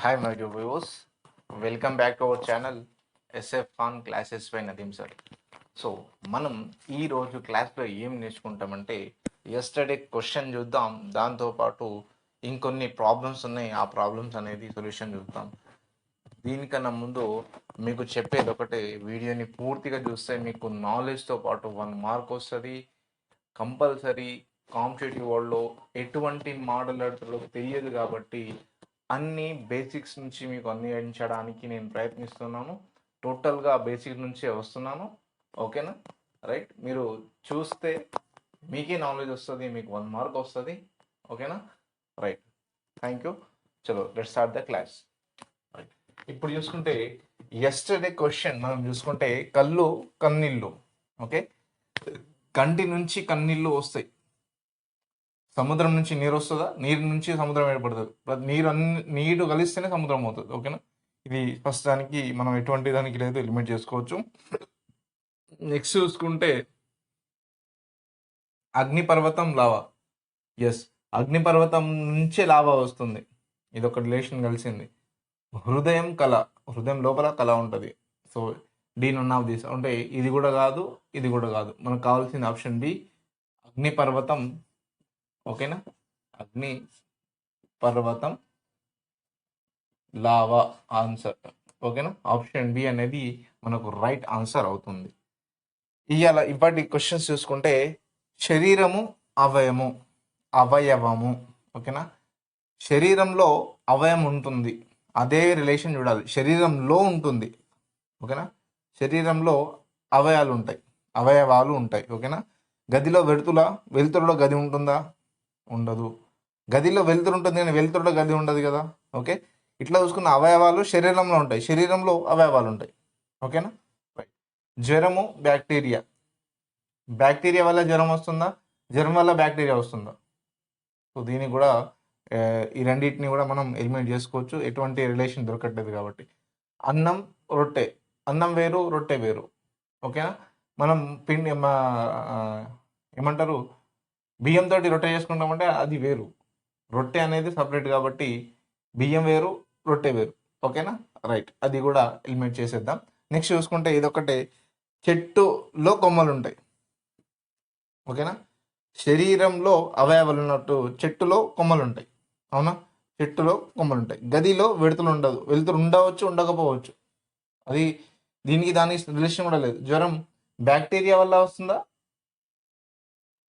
Hi, my dear viewers. Welcome back to our channel SF Khan Classes by Nadeem sir. So మనం ఈరోజు క్లాస్లో ఏం నేర్చుకుంటామంటే yesterday question చూద్దాం, దాంతోపాటు ఇంకొన్ని ప్రాబ్లమ్స్ ఉన్నాయి, ఆ ప్రాబ్లమ్స్ అనేది సొల్యూషన్ చూద్దాం. దీనికన్నా ముందు మీకు చెప్పేది ఒకటే, వీడియోని పూర్తిగా చూస్తే మీకు నాలెడ్జ్తో పాటు 1 మార్క్ వస్తుంది కంపల్సరీ. కాంపిటేటివ్ వరల్డ్లో ఎటువంటి మోడల్ అడుగుతారో తెలియదు కాబట్టి అన్ని బేసిక్స్ నుంచి మీకు అందించడానికి నేను ప్రయత్నిస్తున్నాను. టోటల్గా బేసిక్ నుంచే వస్తున్నాను, ఓకేనా? రైట్, మీరు చూస్తే మీకే నాలెడ్జ్ వస్తుంది, మీకు 1 మార్క్ వస్తుంది, ఓకేనా? Right, thank you. చలో let's start the class. Right, ఇప్పుడు చూసుకుంటే ఎస్టర్డే క్వశ్చన్ మనం చూసుకుంటే కళ్ళు కన్నీళ్ళు, ఓకే? కంటి నుంచి కన్నీళ్ళు వస్తాయి. సముద్రం నుంచి నీరు వస్తుందా? నీరు నుంచి సముద్రం ఏర్పడుతుంది. నీరు కలిస్తేనే సముద్రం అవుతుంది, ఓకేనా? ఇది ఫస్ట్ దానికి మనం ఎటువంటి దానికి లేదు, ఎలిమిట్ చేసుకోవచ్చు. నెక్స్ట్ చూసుకుంటే అగ్నిపర్వతం లావా. ఎస్, అగ్నిపర్వతం నుంచే లావా వస్తుంది. ఇది ఒక రిలేషన్ కలిసింది. హృదయం కళ, హృదయం లోపల కళ ఉంటుంది. So the none of this అంటే ఇది కూడా కాదు, ఇది కూడా కాదు. మనకు కావాల్సింది ఆప్షన్ బి, అగ్నిపర్వతం, ఓకేనా? అగ్ని పర్వతం లావా ఆన్సర్, ఓకేనా? ఆప్షన్ బి అనేది మనకు రైట్ ఆన్సర్ అవుతుంది. ఇవాళ ఇప్పటి క్వశ్చన్స్ చూసుకుంటే శరీరము అవయవము, ఓకేనా? శరీరంలో అవయవం ఉంటుంది, అదే రిలేషన్ చూడాలి. శరీరంలో ఉంటుంది, ఓకేనా? శరీరంలో అవయవాలు ఉంటాయి, ఓకేనా? గదిలో వెలుతురులో గది ఉంటుందా? ఉండదు. గదిలో వెలుతురు ఉంటుంది కానీ వెలుతురులో గది ఉండదు కదా, ఓకే? ఇట్లా చూసుకున్న అవయవాలు శరీరంలో ఉంటాయి, శరీరంలో అవయవాలు ఉంటాయి, ఓకేనా? రైట్. జ్వరము బ్యాక్టీరియా వల్ల జ్వరం వస్తుందా? జ్వరం వల్ల బ్యాక్టీరియా వస్తుందా? సో దీనికి కూడా ఈ రెండింటిని కూడా మనం ఎలిమినేట్ చేసుకోవచ్చు, ఎటువంటి రిలేషన్ దొరకట్లేదు కాబట్టి. అన్నం రొట్టె, అన్నం వేరు రొట్టె వేరు, ఓకేనా? మనం ఏమంటారు, బియ్యంతో రొట్టె చేసుకుంటామంటే అది వేరు, రొట్టె అనేది సపరేట్ కాబట్టి బియ్యం వేరు రొట్టె వేరు, ఓకేనా? రైట్, అది కూడా ఎలిమినేట్ చేసేద్దాం. నెక్స్ట్ చూసుకుంటే ఇదొకటే, చెట్టులో కొమ్మలు ఉంటాయి, ఓకేనా? శరీరంలో అవయవాలు ఉన్నట్టు చెట్టులో కొమ్మలు ఉంటాయి, అవునా? చెట్టులో కొమ్మలు ఉంటాయి. గదిలో వెలుతురు ఉండవచ్చు, ఉండకపోవచ్చు. అది దానికి రిలేషన్ కూడా లేదు. జ్వరం బ్యాక్టీరియా వల్ల వస్తుందా,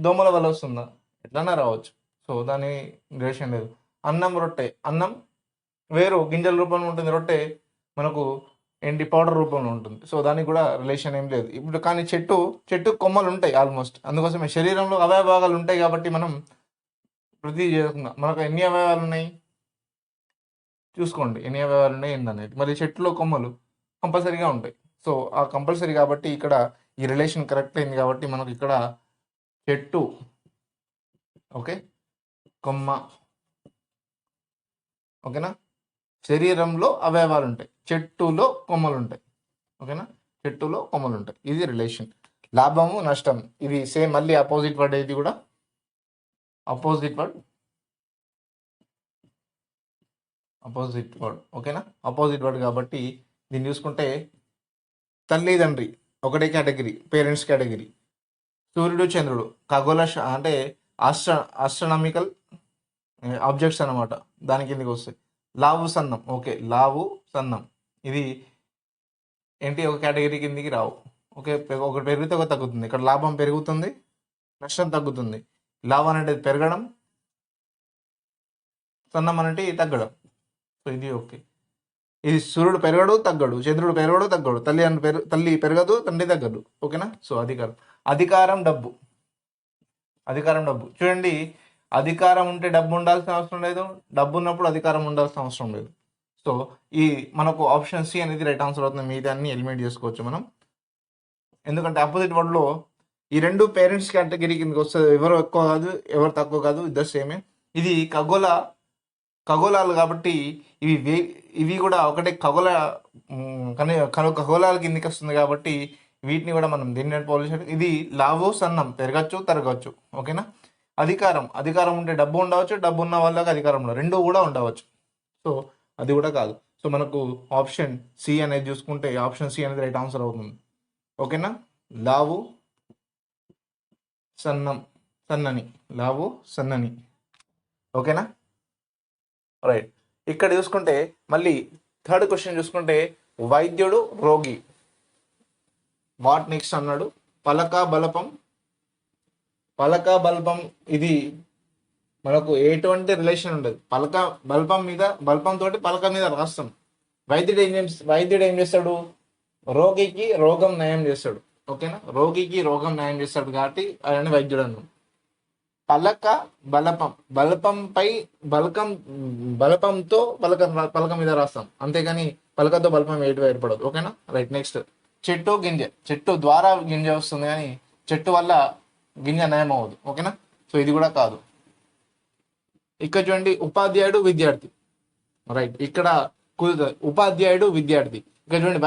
దోమల వల్ల వస్తుందా? ఎట్లన్నా రావచ్చు, సో దాని రిలేషన్ లేదు. అన్నం రొట్టె, అన్నం వేరు గింజల రూపంలో ఉంటుంది, రొట్టె మనకు ఏంటి పౌడర్ రూపంలో ఉంటుంది, సో దానికి కూడా రిలేషన్ ఏం లేదు. ఇప్పుడు కానీ చెట్టు కొమ్మలు ఉంటాయి ఆల్మోస్ట్, అందుకోసమే శరీరంలో అవయవాలు ఉంటాయి కాబట్టి మనం ప్రతి చేసుకుందాం. మనకు ఎన్ని అవయవాలు ఉన్నాయి చూసుకోండి, ఎన్ని అవయవాలు ఉన్నాయి ఏందనేది. మరి చెట్టులో కొమ్మలు కంపల్సరీగా ఉంటాయి, సో ఆ కంపల్సరీ కాబట్టి ఇక్కడ ఈ రిలేషన్ కరెక్ట్ అయింది కాబట్టి మనకు ఇక్కడ చెట్టు, ఓకే, కొమ్మ, ఓకేనా? శరీరంలో అవయవాలు ఉంటాయి, చెట్టులో కొమ్మలు ఉంటాయి, ఓకేనా? చెట్టులో కొమ్మలు ఉంటాయి, ఇది రిలేషన్. లాభము నష్టం, ఇది సేమ్, మళ్ళీ అపోజిట్ వర్డ్, ఇది కూడా అపోజిట్ వర్డ్, ఓకేనా? అపోజిట్ వర్డ్ కాబట్టి దీన్ని చూసుకుంటే తల్లిదండ్రి ఒకటే కేటగిరీ, పేరెంట్స్ కేటగిరీ. సూర్యుడు చంద్రుడు ఖగోళ అంటే ఆస్ట్రనామికల్ ఆబ్జెక్ట్స్ అనమాట, దాని కిందకి వస్తాయి. లావు సన్నం, ఓకే, లావు సన్నం ఇది ఏంటి, ఒక కేటగిరీ కిందికి రావు, ఓకే? ఒకటి పెరిగితే ఒక తగ్గుతుంది. ఇక్కడ లాభం పెరుగుతుంది, నష్టం తగ్గుతుంది. లాభం అనేది పెరగడం, సన్నం అనేది తగ్గడం, సో ఇది ఓకే. ఇది సూర్యుడు పెరగడు తగ్గడు, చంద్రుడు పెరగడు తగ్గడు, తల్లి పెరగదు, తండ్రి తగ్గడు, ఓకేనా? సో అధికారం డబ్బు చూడండి, అధికారం ఉంటే డబ్బు ఉండాల్సిన అవసరం లేదు, డబ్బు ఉన్నప్పుడు అధికారం ఉండాల్సిన అవసరం లేదు. సో ఈ మనకు ఆప్షన్ సి అనేది రైట్ ఆన్సర్ అవుతుంది. మీదాన్ని ఎలిమినేట్ చేసుకోవచ్చు మనం, ఎందుకంటే అపోజిట్ వర్డ్లో ఈ రెండు పేరెంట్స్ కేటగిరీ కిందకి వస్తుంది. ఎవరు ఎక్కువ కాదు, ఎవరు తక్కువ కాదు, ఇద్దరు సేమే. ఇది ఖగోళాలు కాబట్టి ఇవి కూడా ఒకటే ఖగోళాల కిందకి వస్తుంది కాబట్టి వీటిని కూడా మనం దీన్ని పోల్చాలి. ఇది లావు సన్నం, పెరగచ్చు తరగచ్చు, ఓకేనా? అధికారం ఉంటే డబ్బు ఉండవచ్చు, డబ్బు ఉన్న వాళ్ళకి అధికారం ఉండదు, రెండు కూడా ఉండవచ్చు. సో అది కూడా కాదు. సో మనకు ఆప్షన్ సి అనేది చూసుకుంటే ఆప్షన్ సి అనేది రైట్ ఆన్సర్ అవుతుంది. ఓకేనా, లావు సన్నని, లావు సన్నని. ఓకేనా, రైట్. ఇక్కడ చూసుకుంటే మళ్ళీ థర్డ్ క్వశ్చన్ చూసుకుంటే వైద్యుడు రోగి, వాట్ నెక్స్ట్ అన్నాడు. పలక బలపం ఇది మనకు ఎటువంటి రిలేషన్ ఉండదు. బల్పం తోటి పలక మీద రాస్తాం. వైద్యుడు ఏం చేస్తాడు, రోగికి రోగం నయం చేస్తాడు. ఓకేనా, రోగికి రోగం నయం చేస్తాడు కాబట్టి ఆయన వైద్యుడు అన్నాం. పలక బలపంతో పలక మీద రాస్తాం, అంతేగాని పలకతో బలపం ఏర్పడదు. ఓకేనా, రైట్. నెక్స్ట్ చెట్టు ద్వారా గింజ వస్తుంది కానీ చెట్టు వల్ల గింజ నయం అవ్వదు. ఓకేనా, సో ఇది కూడా కాదు. ఇక్కడ చూడండి, ఉపాధ్యాయుడు విద్యార్థి, రైట్. ఇక్కడ ఉపాధ్యాయుడు విద్యార్థి. ఇక్కడ చూడండి,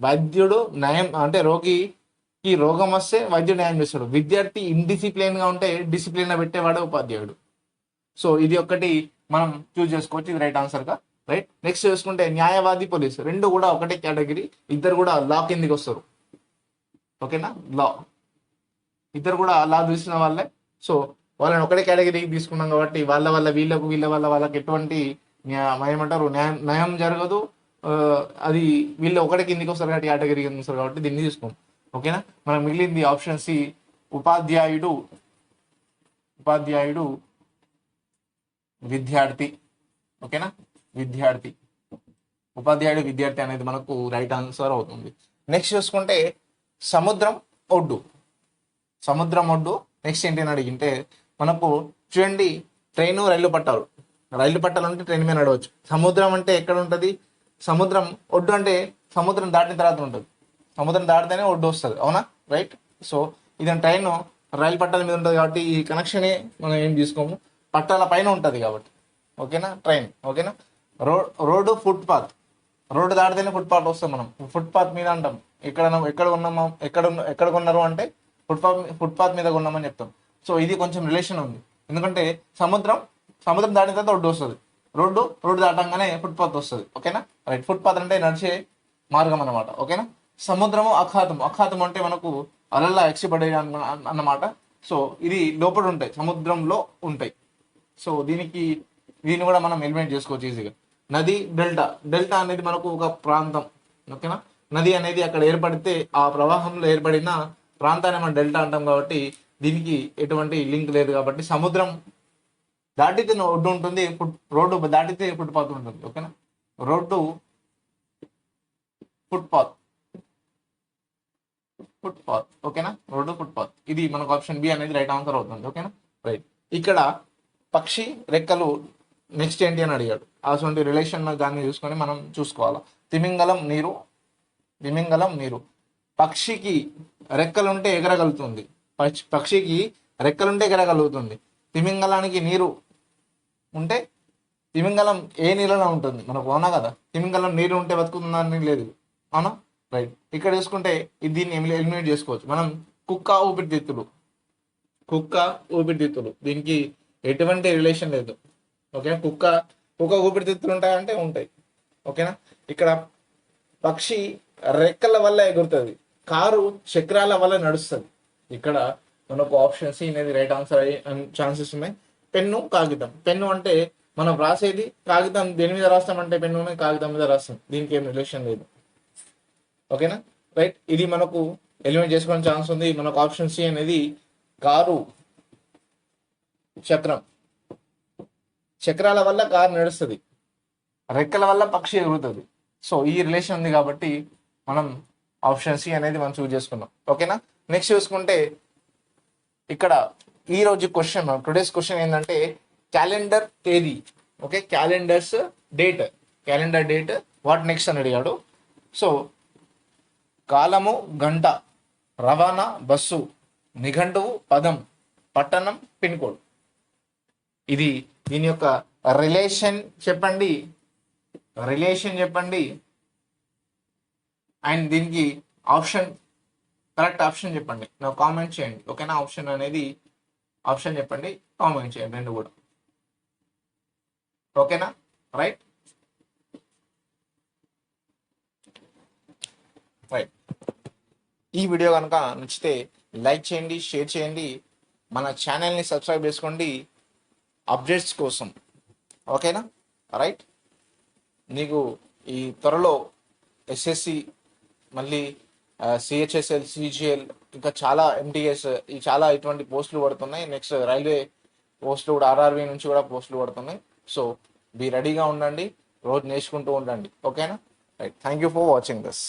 వైద్యుడు నయం అంటే రోగికి రోగం వస్తే వైద్యుడు న్యాయం చేస్తాడు. విద్యార్థి ఇండిసిప్లిన్ గా ఉంటే డిసిప్లిన్ గా పెట్టేవాడు ఉపాధ్యాయుడు. సో ఇది ఒకటి మనం చూస్ చేసుకోవచ్చు, ఇది రైట్ ఆన్సర్ గా, రైట్. నెక్స్ట్ చూసుకుంటే న్యాయవాది పోలీసు, రెండు కూడా ఒకటే కేటగిరీ, ఇద్దరు కూడా లా కిందికి వస్తారు. ఓకేనా, ఇద్దరు కూడా లా తెలిసిన వాళ్ళే. సో వాళ్ళని ఒకటే కేటగిరీకి తీసుకున్నాం కాబట్టి వాళ్ళకి ఎటువంటి ఏమంటారు న్యాయం జరగదు. అది వీళ్ళు ఒకటే కిందికి వస్తారు కాబట్టి కేటగిరీ కింద వస్తారు కాబట్టి దీన్ని తీసుకోం. ఓకేనా, మనకు మిగిలింది ఆప్షన్ సి, ఉపాధ్యాయుడు విద్యార్థి. ఓకేనా, ఉపాధ్యాయుడు విద్యార్థి అనేది మనకు రైట్ ఆన్సర్ అవుతుంది. నెక్స్ట్ చూసుకుంటే సముద్రం ఒడ్డు. నెక్స్ట్ ఏంటి అని అడిగింటే మనకు చూడండి, ట్రైను రైలు పట్టాలు ఉంటే ట్రైన్ మీద నడవచ్చు. సముద్రం అంటే ఎక్కడ ఉంటుంది, సముద్రం ఒడ్డు అంటే సముద్రం దాటిన తర్వాత ఉంటుంది. సముద్రం దాటితేనే ఒడ్డు వస్తుంది. అవునా, రైట్. సో ఇది ట్రైన్ రైలు పట్టాల మీద ఉంటుంది కాబట్టి ఈ కనెక్షనే మనం ఏం తీసుకోము, పట్టాల పైన ఉంటుంది కాబట్టి. ఓకేనా, ట్రైన్. ఓకేనా, రోడ్డు దాటితేనే ఫుట్పాత్ వస్తాం. మనం ఫుట్పాత్ మీద అంటాం. ఎక్కడ కొన్నారు అంటే ఫుట్పాత్ మీద కొన్నామని చెప్తాం. సో ఇది కొంచెం రిలేషన్ ఉంది, ఎందుకంటే సముద్రం దాటిన తర్వాత రోడ్డు వస్తుంది, రోడ్డు దాటంగానే ఫుట్పాత్ వస్తుంది. ఓకేనా, రైట్. ఫుట్పాత్ అంటే నడిచే మార్గం అన్నమాట. ఓకేనా, సముద్రము అఖాతం అంటే మనకు అలల్లా ఎక్సిపడే అన్నమాట. సో ఇది లోపల ఉంటాయి, సముద్రంలో ఉంటాయి. సో దీన్ని కూడా మనం ఎలిమినేట్ చేసుకోవచ్చు ఈజీగా. నది, డెల్టా అనేది మనకు ఒక ప్రాంతం. ఓకేనా, నది అనేది అక్కడ ఏర్పడితే ఆ ప్రవాహంలో ఏర్పడిన ప్రాంతాన్ని మనం డెల్టా అంటాం కాబట్టి దీనికి ఎటువంటి లింక్ లేదు. కాబట్టి సముద్రం దాటితే ఒడ్డు ఉంటుంది, రోడ్డు దాటితే ఫుట్పాత్ ఉంటుంది. ఓకేనా, ఫుట్పాత్. ఓకేనా, ఫుట్పాత్. ఇది మనకు ఆప్షన్ బి అనేది రైట్ ఆన్సర్ అవుతుంది. ఓకేనా, రైట్. ఇక్కడ పక్షి రెక్కలు నెక్స్ట్ ఏంటి అని అడిగాడు. అటువంటి రిలేషన్ దాన్ని చూసుకొని మనం చూసుకోవాలా. తిమింగలం నీరు. పక్షికి రెక్కలుంటే ఎగరగలుగుతుంది. తిమింగలానికి నీరు ఉంటే తిమింగలం ఏ నీళ్ళలో ఉంటుంది మనకు, అవునా కదా. తిమింగలం నీరు ఉంటే బతుకుతుందని లేదు, అవునా, రైట్. ఇక్కడ చూసుకుంటే దీన్ని ఎలిమినేట్ చేసుకోవచ్చు మనం. కుక్క ఊపిరితిత్తులు దీనికి ఎటువంటి రిలేషన్ లేదు. ఓకే, కుక్క ఊపిరితిత్తులు ఉంటాయంటే ఉంటాయి. ఓకేనా, ఇక్కడ పక్షి రెక్కల వల్ల ఎగురుతుంది, కారు చక్రాల వల్ల నడుస్తుంది. ఇక్కడ మనకు ఆప్షన్ సి అనేది రైట్ ఆన్సర్ అయ్యే ఛాన్సెస్ ఉన్నాయి. పెన్ను అంటే మనం రాసేది కాగితం దేని మీద రాస్తామంటే పెన్ను కాగితం మీద రాస్తాం, దీనికి ఏం రిలేషన్ లేదు. ఓకేనా, రైట్. ఇది మనకు ఎలిమినేట్ చేసుకోవడం ఛాన్స్ ఉంది. మనకు ఆప్షన్ సి అనేది కారు చక్రాల వల్ల కారు నడుస్తుంది, రెక్కల వల్ల పక్షి ఎగురుతుంది. సో ఈ రిలేషన్ ఉంది కాబట్టి మనం ఆప్షన్ సి అనేది మనం చూస్ చేసుకున్నాం. ఓకేనా, నెక్స్ట్ చూసుకుంటే ఇక్కడ ఈ రోజు క్వశ్చన్, టుడేస్ క్వశ్చన్ ఏంటంటే క్యాలెండర్ తేదీ. Okay, calendar date what next అని అడిగాడు. సో కాలము గంట, రవాణా బస్సు, నిఘంటువు పదం, పట్టణం పిన్ కోడ్. దీని యొక్క రిలేషన్ చెప్పండి అండ్ దీనికి కరెక్ట్ ఆప్షన్ చెప్పండి, నాకు కామెంట్ చేయండి. ఓకేనా, ఆప్షన్ చెప్పండి, కామెంట్ చేయండి, రెండు కూడా. ఓకేనా, రైట్. రైట్. ఈ వీడియో కనుక నచ్చితే లైక్ చేయండి, షేర్ చేయండి, మన ఛానల్ని సబ్స్క్రైబ్ చేసుకోండి అప్డేట్స్ కోసం. ఓకేనా? రైట్. నీకు ఈ త్వరలో ఎస్ఎస్సి, మళ్ళీ సిహెచ్ఎస్ఎల్, సిజిఎల్, ఇంకా చాలా ఎంటీఎస్, ఈ చాలా ఇటువంటి పోస్టులు పడుతున్నాయి. నెక్స్ట్ రైల్వే పోస్టులు కూడా, ఆర్ఆర్బీ నుంచి కూడా పోస్టులు పడుతున్నాయి. సో రెడీగా ఉండండి, రోజు నేర్చుకుంటూ ఉండండి. ఓకేనా? Right. Thank you for watching this.